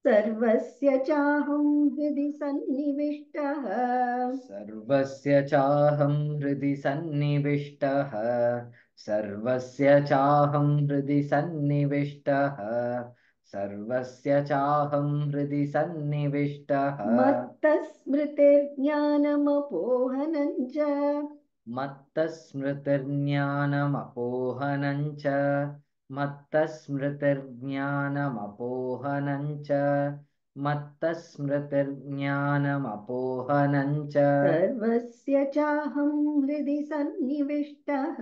सर्वस्य चाहं हृदि सन्निविष्टः सर्वस्य चाहं हृदि सन्निविष्टः सर्वस्य चाहं हृदि सन्निविष्टः सर्वस्य चाहं हृदि सन्निविष्टः मत्तस्मृतिर्ज्ञानमपोहनं च मत्तस्मृतिर्ज्ञानमपोहनं च मत्तस्मृतिर्ज्ञानमपोहनं च मत्तस्मृतिर्ज्ञानमपोहनं च सर्वस्य चाहं हृदि सन्निविष्टः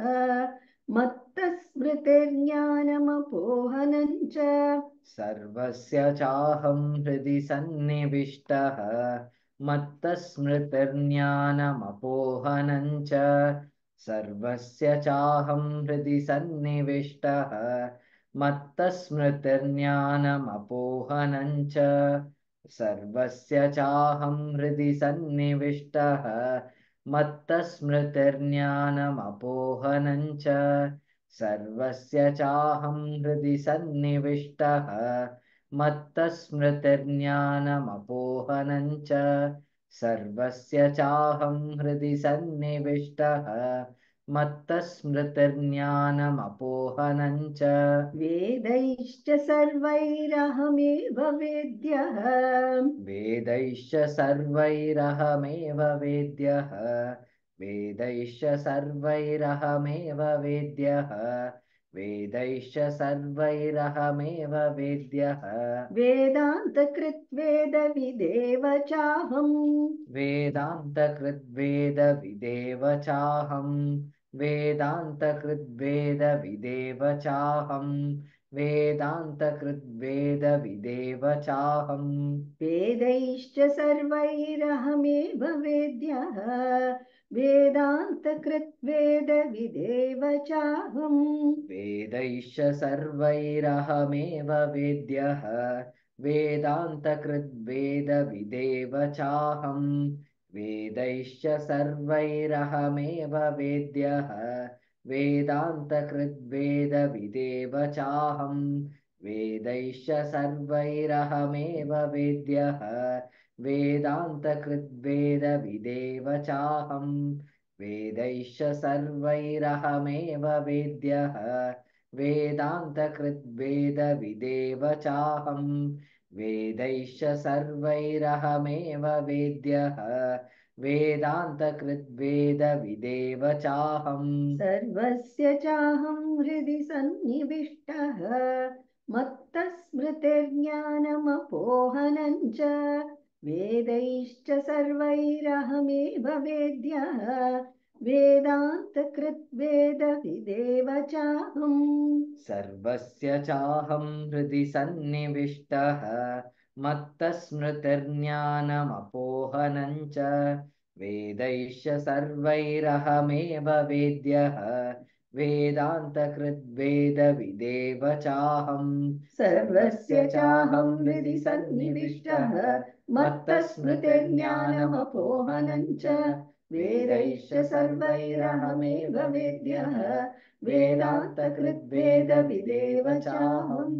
मत्तस्मृतिर्ज्ञानमपोहनं च सर्वस्य चाहं हृदि सन्निविष्टः मत्तस्मृतिर्ज्ञानमपोहनं च सर्वस्य चाहं हृदि सन्निविष्टः मत्तस्मृतिर्ज्ञानमपोहनं च सर्वस्य चाहं हृदि सन्निविष्टः मत्तस्मृतिर्ज्ञानमपोहनं च सर्वस्य चाहं हृदि सन्निविष्टः मत्तस्मृतिर्ज्ञानमपोहनं च सर्वस्य चाहं हृदि सन्निविष्टः मत्तस्मृतिर्ज्ञानमपोहनं च वेदैश्च सर्वैरहमेव वेद्यः वेदैश्च सर्वैरहमेव वेद्यः वेदैश्च सर्वैरहमेव वेद्यः वेदैश्च सर्वैरहमेव वेद्यः वेदान्तकृत् वेदविदेव चाहम् वेदान्तकृद्वेदविदेव चाहं वेदान्तकृद्वेदविदेव चाहं वेदान्तकृद्वेदविदेव चाहं वेदैश्च सर्वैरहमेव वेद्यः वेदान्तकृत् वेदविदेव चाहम् वेदैश्च सर्वैरहमेव वेद्यः वेदान्तकृद्वेदविदेव चाहं वेदैश्च सर्वैरहमेव वेद्यः वेदान्तकृद्वेदविदेव चाहं वेदैश्च सर्वैरहमेव वेद्यः वेदान्तकृद्वेदविदेव चाहं वेदैश्च सर्वैरहमेव वेद्यः वेदान्तकृद्वेदविदेव चाहं वेदैश्च सर्वैरहमेव वेद्यः वेदान्तकृद्वेदविदेव चाहं सर्वस्य चाहं हृदि सन्निविष्टः मत्तस्मृतिर्ज्ञानमपोहनं च वेदैश्च सर्वैरहमेव वेद्यः वेदान्तकृत् वेदविदेव चाहम् सर्वस्य चाहं हृदि सन्निविष्टः मत्तस्मृतिर्ज्ञानमपोहनं च वेदैश्च सर्वैरहमेव वेद्यः वेदान्तकृद्वेदविदेव चाहं सर्वस्य चाहं हृदि सन्निविष्टः मत्तस्मृतिर्ज्ञानमपोहनं च वेदैश्च सर्वैरहमेव वेद्यः वेदान्तकृद्वेदविदेव चाहम्